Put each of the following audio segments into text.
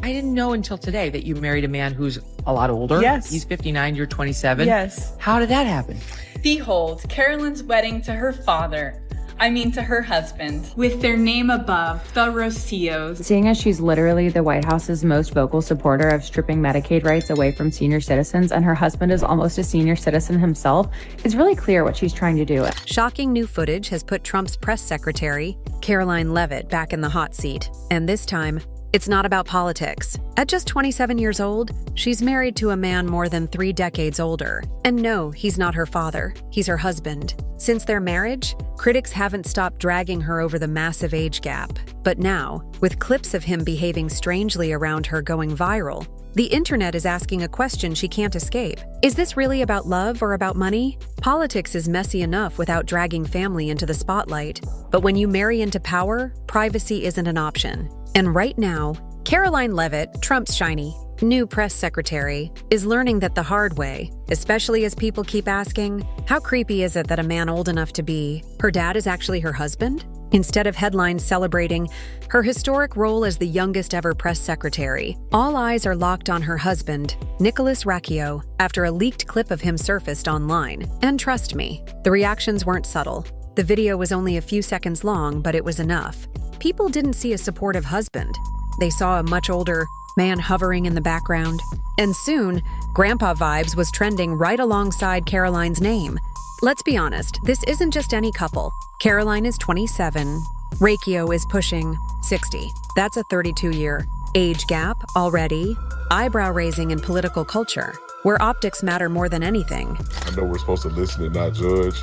I didn't know until today that you married a man who's a lot older. Yes. He's 59, you're 27. Yes. How did that happen? Behold, Karoline's wedding to her father. To her husband, with their name above, the Rosillos. Seeing as she's literally the White House's most vocal supporter of stripping Medicaid rights away from senior citizens, and her husband is almost a senior citizen himself, it's really clear what she's trying to do. Shocking new footage has put Trump's press secretary, Karoline Leavitt, back in the hot seat. And this time, it's not about politics. At just 27 years old, she's married to a man more than 3 decades older. And no, he's not her father. He's her husband. Since their marriage, critics haven't stopped dragging her over the massive age gap. But now, with clips of him behaving strangely around her going viral, the internet is asking a question she can't escape. Is this really about love or about money? Politics is messy enough without dragging family into the spotlight. But when you marry into power, privacy isn't an option. And right now, Karoline Leavitt, Trump's shiny new press secretary, is learning that the hard way, especially as people keep asking, how creepy is it that a man old enough to be her dad is actually her husband? Instead of headlines celebrating her historic role as the youngest ever press secretary, all eyes are locked on her husband, Nicholas Racchio, after a leaked clip of him surfaced online. And trust me, the reactions weren't subtle. The video was only a few seconds long, but it was enough. People didn't see a supportive husband. They saw a much older man hovering in the background. And soon, Grandpa Vibes was trending right alongside Karoline's name. Let's be honest, this isn't just any couple. Karoline is 27. Racchio is pushing 60. That's a 32-year age gap already. Eyebrow-raising in political culture, where optics matter more than anything. I know we're supposed to listen and not judge,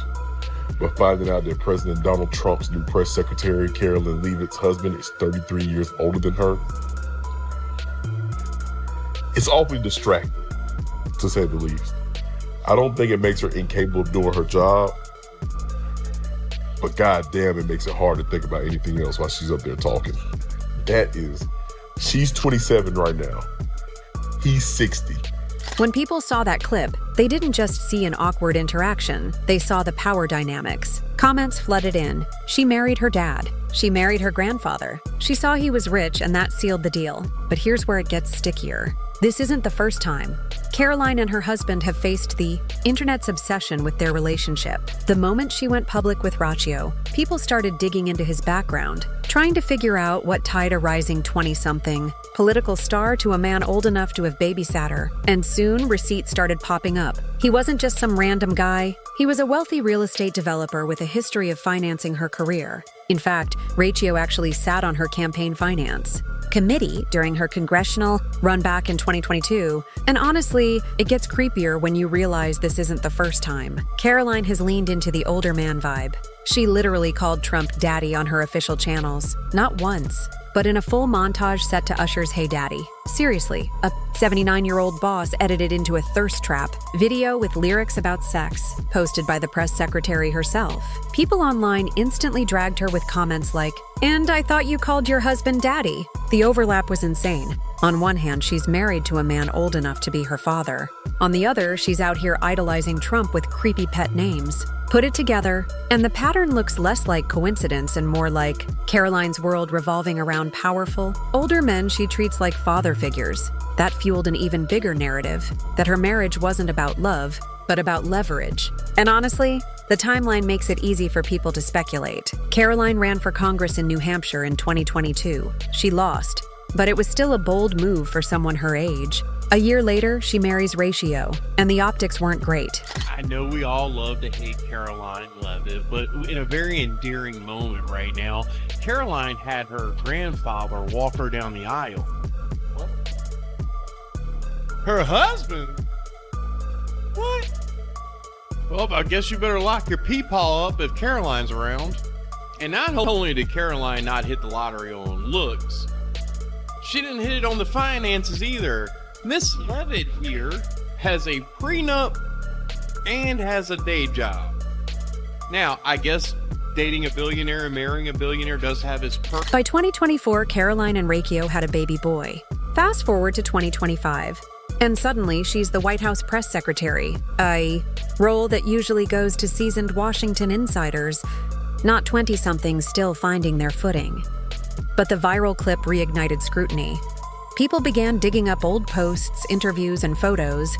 but finding out that President Donald Trump's new press secretary, Karoline Leavitt's husband, is 33 years older than her, it's awfully distracting, to say the least. I don't think it makes her incapable of doing her job, but goddamn, it makes it hard to think about anything else while she's up there talking. She's 27 right now. He's 60. When people saw that clip, they didn't just see an awkward interaction, they saw the power dynamics. Comments flooded in. She married her dad. She married her grandfather. She saw he was rich and that sealed the deal. But here's where it gets stickier. This isn't the first time. Karoline and her husband have faced the internet's obsession with their relationship. The moment she went public with Racchio, people started digging into his background, trying to figure out what tied a rising 20-something political star to a man old enough to have babysat her. And soon, receipts started popping up. He wasn't just some random guy. He was a wealthy real estate developer with a history of financing her career. In fact, Racchio actually sat on her campaign finance committee during her congressional run back in 2022. And honestly, it gets creepier when you realize this isn't the first time. Karoline has leaned into the older man vibe. She literally called Trump daddy on her official channels, not once, but in a full montage set to Usher's Hey Daddy. Seriously, a 79-year-old boss edited into a thirst trap video with lyrics about sex, posted by the press secretary herself. People online instantly dragged her with comments like, "And I thought you called your husband daddy." The overlap was insane. On one hand, she's married to a man old enough to be her father. On the other, she's out here idolizing Trump with creepy pet names. Put it together, and the pattern looks less like coincidence and more like Karoline's world revolving around powerful, older men she treats like father figures. That fueled an even bigger narrative, that her marriage wasn't about love, but about leverage. And honestly, the timeline makes it easy for people to speculate. Karoline ran for Congress in New Hampshire in 2022. She lost, but it was still a bold move for someone her age. A year later, she marries Racchio, and the optics weren't great. I know we all love to hate Karoline Leavitt, but in a very endearing moment right now, Karoline had her grandfather walk her down the aisle. What? Her husband? What? Well, I guess you better lock your peepaw up if Karoline's around. And not only did Karoline not hit the lottery on looks, she didn't hit it on the finances either. Miss Leavitt here has a prenup and has a day job. Now, I guess dating a billionaire and marrying a billionaire does have its perks. By 2024, Karoline and Racchio had a baby boy. Fast forward to 2025, and suddenly she's the White House press secretary, a role that usually goes to seasoned Washington insiders, not 20-somethings still finding their footing. But the viral clip reignited scrutiny. People began digging up old posts, interviews, and photos,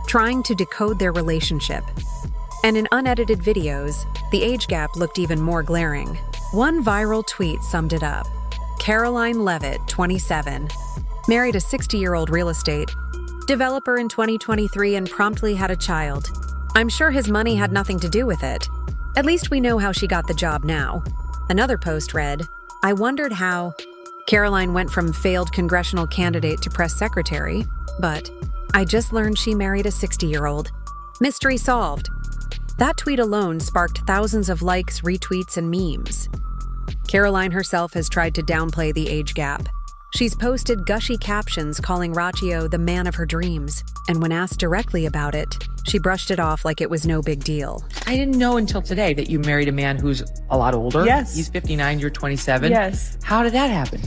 trying to decode their relationship. And in unedited videos, the age gap looked even more glaring. One viral tweet summed it up. Karoline Leavitt, 27, married a 60-year-old real estate developer in 2023 and promptly had a child. I'm sure his money had nothing to do with it. At least we know how she got the job now. Another post read, I wondered how Karoline went from failed congressional candidate to press secretary, but I just learned she married a 60-year-old. Mystery solved. That tweet alone sparked thousands of likes, retweets, and memes. Karoline herself has tried to downplay the age gap. She's posted gushy captions calling Raccio the man of her dreams, and when asked directly about it, she brushed it off like it was no big deal. I didn't know until today that you married a man who's a lot older. Yes. He's 59, you're 27. Yes. How did that happen?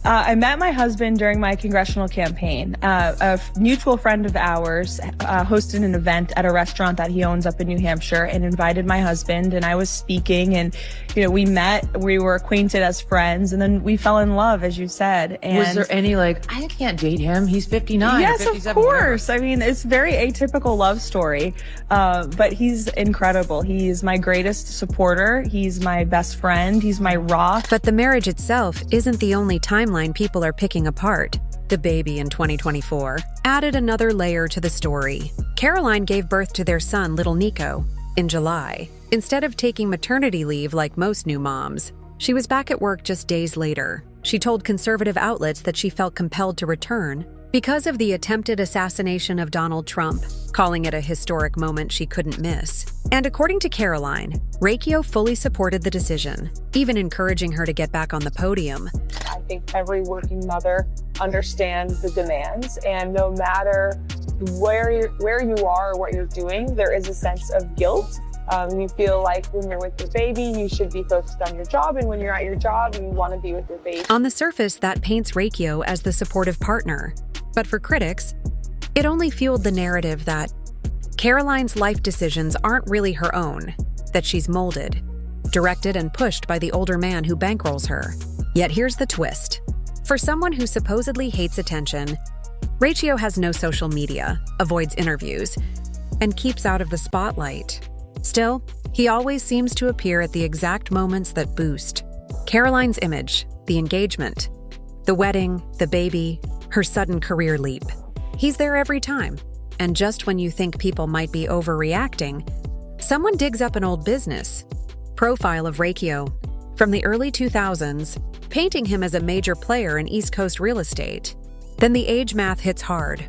I met my husband during my congressional campaign. A mutual friend of ours hosted an event at a restaurant that he owns up in New Hampshire and invited my husband, and I was speaking, and we met, we were acquainted as friends, and then we fell in love, as you said. And was there any I can't date him, he's 59 or yes, 57, of course. I mean, it's a very atypical love story, but he's incredible. He's my greatest supporter. He's my best friend. He's my rock. But the marriage itself isn't the only timeline people are picking apart. The baby in 2024 added another layer to the story. Karoline gave birth to their son, little Nico, in July. Instead of taking maternity leave like most new moms, she was back at work just days later. She told conservative outlets that she felt compelled to return because of the attempted assassination of Donald Trump, calling it a historic moment she couldn't miss. And according to Karoline, Raccio fully supported the decision, even encouraging her to get back on the podium. I think every working mother understands the demands, and no matter where you are or what you're doing, there is a sense of guilt. You feel like when you're with your baby, you should be focused on your job, and when you're at your job, you want to be with your baby. On the surface, that paints Raccio as the supportive partner. But for critics, it only fueled the narrative that Karoline's life decisions aren't really her own, that she's molded, directed, and pushed by the older man who bankrolls her. Yet here's the twist. For someone who supposedly hates attention, Raccio has no social media, avoids interviews, and keeps out of the spotlight. Still, he always seems to appear at the exact moments that boost Karoline's image, the engagement, the wedding, the baby, her sudden career leap. He's there every time. And just when you think people might be overreacting, someone digs up an old business profile of Raccio from the early 2000s, painting him as a major player in East Coast real estate. Then the age math hits hard.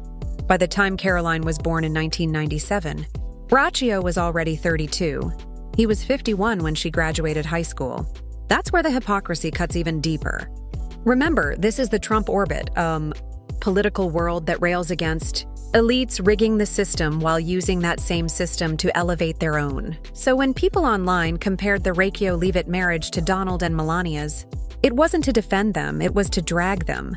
By the time Karoline was born in 1997, Raccio was already 32. He was 51 when she graduated high school. That's where the hypocrisy cuts even deeper. Remember, this is the Trump orbit, political world that rails against elites rigging the system while using that same system to elevate their own. So when people online compared the Raccio Leavitt marriage to Donald and Melania's, it wasn't to defend them, it was to drag them.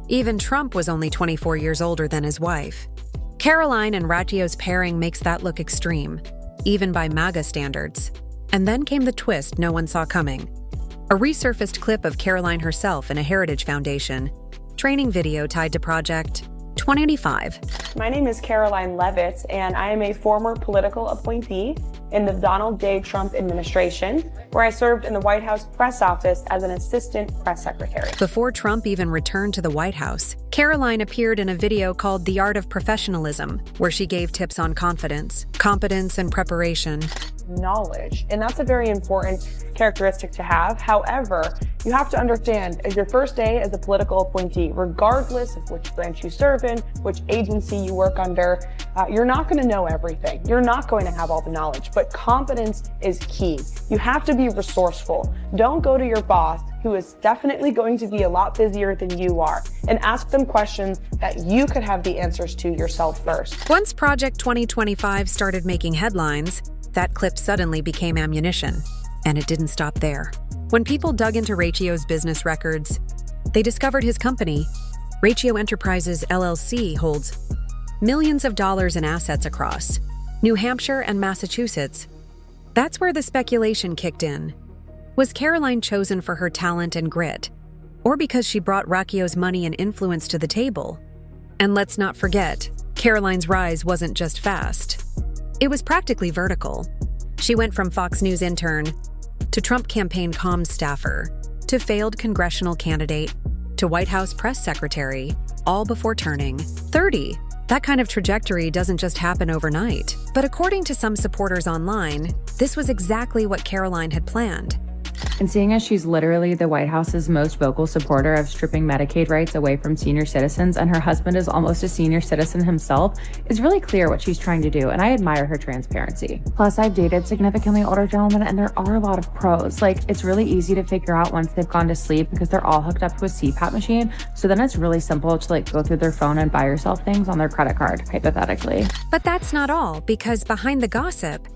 Even Trump was only 24 years older than his wife. Karoline and Raccio's pairing makes that look extreme, even by MAGA standards. And then came the twist no one saw coming. A resurfaced clip of Karoline herself in a Heritage Foundation training video tied to Project 2085. My name is Karoline Leavitt, and I am a former political appointee in the Donald J. Trump administration, where I served in the White House press office as an assistant press secretary. Before Trump even returned to the White House, Karoline appeared in a video called The Art of Professionalism, where she gave tips on confidence, competence, and preparation. Knowledge, and that's a very important characteristic to have. However, you have to understand, as your first day as a political appointee, regardless of which branch you serve in, which agency you work under, you're not going to know everything. You're not going to have all the knowledge, but competence is key. You have to be resourceful. Don't go to your boss, who is definitely going to be a lot busier than you are, and ask them questions that you could have the answers to yourself first. Once Project 2025 started making headlines, that clip suddenly became ammunition. And it didn't stop there. When people dug into Raccio's business records, they discovered his company, Raccio Enterprises LLC, holds millions of dollars in assets across New Hampshire and Massachusetts. That's where the speculation kicked in. Was Karoline chosen for her talent and grit, or because she brought Racchio's money and influence to the table. And let's not forget, Karoline's rise wasn't just fast. It was practically vertical. She went from Fox News intern to Trump campaign comms staffer to failed congressional candidate to White House press secretary, all before turning 30. That kind of trajectory doesn't just happen overnight. But according to some supporters online, this was exactly what Karoline had planned. And seeing as she's literally the White House's most vocal supporter of stripping Medicaid rights away from senior citizens, and her husband is almost a senior citizen himself, it's really clear what she's trying to do, and I admire her transparency. Plus, I've dated significantly older gentlemen, and there are a lot of pros. Like, it's really easy to figure out once they've gone to sleep because they're all hooked up to a CPAP machine, so then it's really simple to go through their phone and buy yourself things on their credit card, hypothetically. But that's not all, because behind the gossip,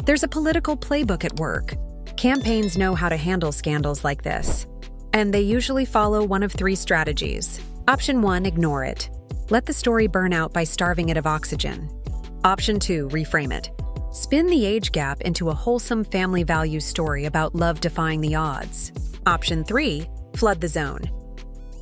there's a political playbook at work. Campaigns know how to handle scandals like this, and they usually follow one of three strategies. Option 1, ignore it. Let the story burn out by starving it of oxygen. Option 2, reframe it. Spin the age gap into a wholesome family values story about love defying the odds. Option 3, flood the zone.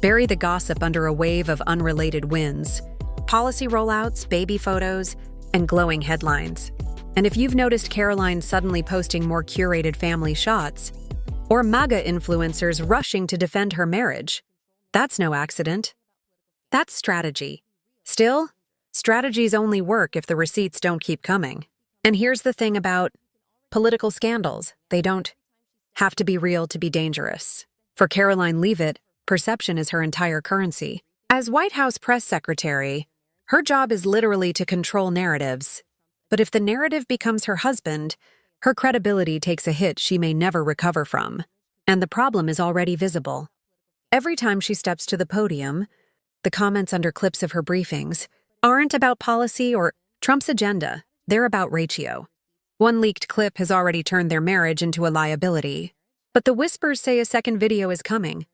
Bury the gossip under a wave of unrelated wins, policy rollouts, baby photos, and glowing headlines. And if you've noticed Karoline suddenly posting more curated family shots, or MAGA influencers rushing to defend her marriage, that's no accident. That's strategy. Still, strategies only work if the receipts don't keep coming. And here's the thing about political scandals. They don't have to be real to be dangerous. For Karoline Leavitt, perception is her entire currency. As White House press secretary, her job is literally to control narratives. But if the narrative becomes her husband, her credibility takes a hit she may never recover from. And the problem is already visible. Every time she steps to the podium, the comments under clips of her briefings aren't about policy or Trump's agenda. They're about ratio. One leaked clip has already turned their marriage into a liability. But the whispers say a second video is coming.